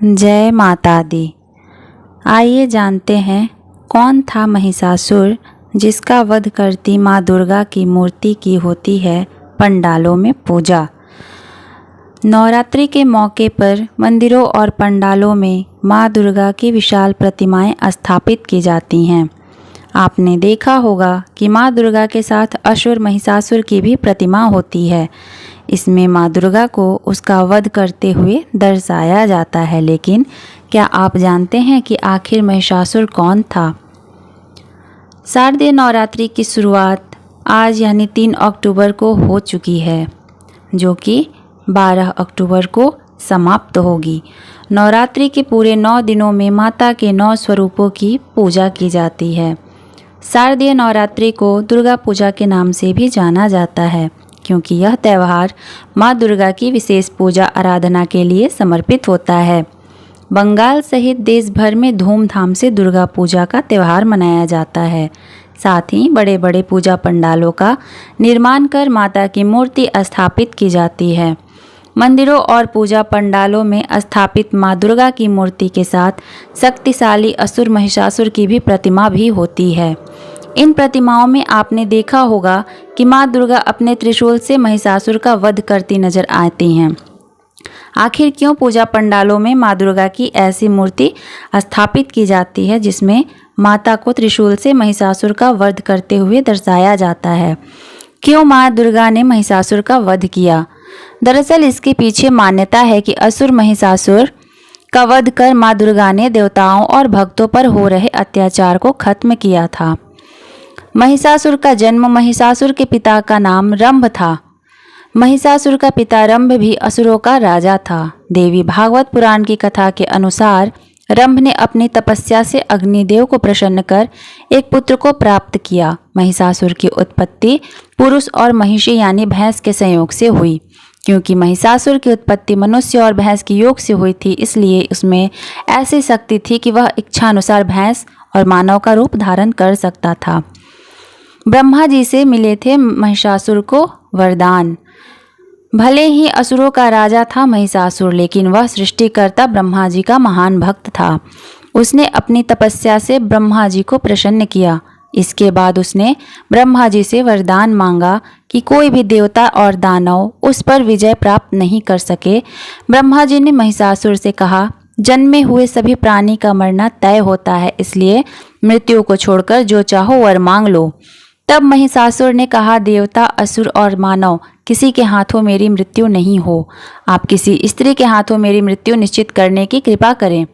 जय माता दी। आइए जानते हैं कौन था महिषासुर जिसका वध करती माँ दुर्गा की मूर्ति की होती है पंडालों में पूजा। नवरात्रि के मौके पर मंदिरों और पंडालों में माँ दुर्गा की विशाल प्रतिमाएं स्थापित की जाती हैं। आपने देखा होगा कि माँ दुर्गा के साथ असुर महिषासुर की भी प्रतिमा होती है। इसमें माँ दुर्गा को उसका वध करते हुए दर्शाया जाता है। लेकिन क्या आप जानते हैं कि आखिर महिषासुर कौन था? शारदीय नवरात्रि की शुरुआत आज यानी 3 अक्टूबर को हो चुकी है, जो कि 12 अक्टूबर को समाप्त होगी। नवरात्रि के पूरे 9 दिनों में माता के 9 स्वरूपों की पूजा की जाती है। शारदीय नवरात्रि को दुर्गा पूजा के नाम से भी जाना जाता है, क्योंकि यह त्यौहार माँ दुर्गा की विशेष पूजा आराधना के लिए समर्पित होता है। बंगाल सहित देश भर में धूमधाम से दुर्गा पूजा का त्यौहार मनाया जाता है। साथ ही बड़े बड़े पूजा पंडालों का निर्माण कर माता की मूर्ति स्थापित की जाती है। मंदिरों और पूजा पंडालों में स्थापित माँ दुर्गा की मूर्ति के साथ शक्तिशाली असुर महिषासुर की भी प्रतिमा भी होती है। इन प्रतिमाओं में आपने देखा होगा कि माँ दुर्गा अपने त्रिशूल से महिषासुर का वध करती नजर आती हैं। आखिर क्यों पूजा पंडालों में माँ दुर्गा की ऐसी मूर्ति स्थापित की जाती है जिसमें माता को त्रिशूल से महिषासुर का वध करते हुए दर्शाया जाता है? क्यों माँ दुर्गा ने महिषासुर का वध किया? दरअसल इसके पीछे मान्यता है कि असुर महिषासुर का वध कर माँ दुर्गा ने देवताओं और भक्तों पर हो रहे अत्याचार को खत्म किया था। महिषासुर का जन्म महिषासुर के पिता का नाम रंभ था। महिषासुर का पिता रंभ भी असुरों का राजा था। देवी भागवत पुराण की कथा के अनुसार रंभ ने अपनी तपस्या से अग्निदेव को प्रसन्न कर एक पुत्र को प्राप्त किया। महिषासुर की उत्पत्ति पुरुष और महिषी यानी भैंस के संयोग से हुई। क्योंकि महिषासुर की उत्पत्ति मनुष्य और भैंस के योग से हुई थी, इसलिए उसमें ऐसी शक्ति थी कि वह इच्छानुसार भैंस और मानव का रूप धारण कर सकता था। ब्रह्मा जी से मिले थे महिषासुर को वरदान। भले ही असुरों का राजा था महिषासुर, लेकिन वह सृष्टिकर्ता ब्रह्मा जी का महान भक्त था। उसने अपनी तपस्या से ब्रह्मा जी को प्रसन्न किया। इसके बाद उसने ब्रह्मा जी से वरदान मांगा कि कोई भी देवता और दानव उस पर विजय प्राप्त नहीं कर सके। ब्रह्मा जी ने महिषासुर से कहा, जन्मे हुए सभी प्राणी का मरना तय होता है, इसलिए मृत्यु को छोड़कर जो चाहो वर मांग लो। तब महिषासुर ने कहा, देवता, असुर और मानव किसी के हाथों मेरी मृत्यु नहीं हो। आप किसी स्त्री के हाथों मेरी मृत्यु निश्चित करने की कृपा करें।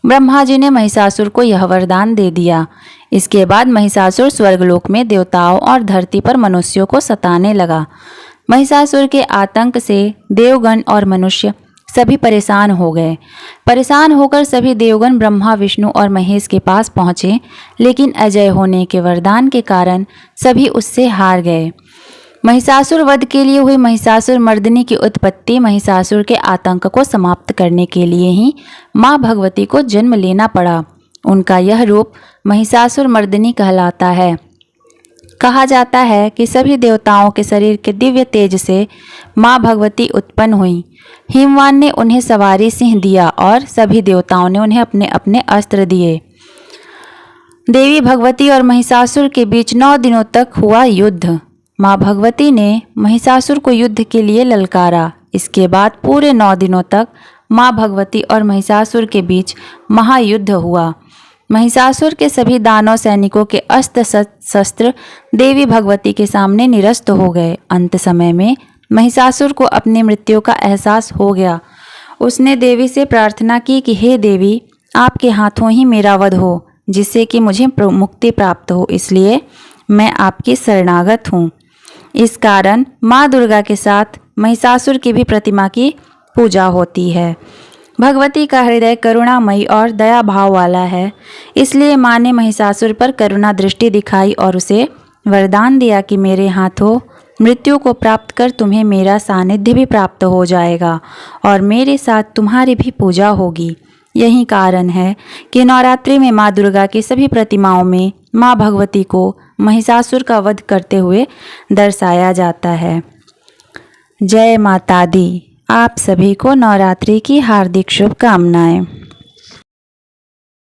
ब्रह्मा जी ने महिषासुर को यह वरदान दे दिया। इसके बाद महिषासुर स्वर्गलोक में देवताओं और धरती पर मनुष्यों को सताने लगा। महिषासुर के आतंक से देवगण और मनुष्य सभी परेशान हो गए। परेशान होकर सभी देवगण ब्रह्मा, विष्णु और महेश के पास पहुँचे, लेकिन अजय होने के वरदान के कारण सभी उससे हार गए। महिषासुर वध के लिए हुई महिषासुर मर्दिनी की उत्पत्ति महिषासुर के आतंक को समाप्त करने के लिए ही माँ भगवती को जन्म लेना पड़ा। उनका यह रूप महिषासुर मर्दिनी कहलाता है। कहा जाता है कि सभी देवताओं के शरीर के दिव्य तेज से माँ भगवती उत्पन्न हुई। हिमवान ने उन्हें सवारी सिंह दिया और सभी देवताओं ने उन्हें अपने अपने अस्त्र दिए। देवी भगवती और महिषासुर के बीच 9 दिनों तक हुआ युद्ध। माँ भगवती ने महिषासुर को युद्ध के लिए ललकारा। इसके बाद पूरे 9 दिनों तक माँ भगवती और महिषासुर के बीच महायुद्ध हुआ। महिषासुर के सभी दानव सैनिकों के अस्त्र शस्त्र देवी भगवती के सामने निरस्त हो गए। अंत समय में महिषासुर को अपनी मृत्यु का एहसास हो गया। उसने देवी से प्रार्थना की कि हे देवी, आपके हाथों ही मेरा वध हो, जिससे कि मुझे मुक्ति प्राप्त हो, इसलिए मैं आपकी शरणागत हूँ। इस कारण माँ दुर्गा के साथ महिषासुर की भी प्रतिमा की पूजा होती है। भगवती का हृदय करुणामयी और दया भाव वाला है, इसलिए माँ ने महिषासुर पर करुणा दृष्टि दिखाई और उसे वरदान दिया कि मेरे हाथों मृत्यु को प्राप्त कर तुम्हें मेरा सानिध्य भी प्राप्त हो जाएगा और मेरे साथ तुम्हारी भी पूजा होगी। यही कारण है कि नवरात्रि में माँ दुर्गा की सभी प्रतिमाओं में माँ भगवती को महिषासुर का वध करते हुए दर्शाया जाता है। जय माता दी। आप सभी को नवरात्रि की हार्दिक शुभकामनाएं।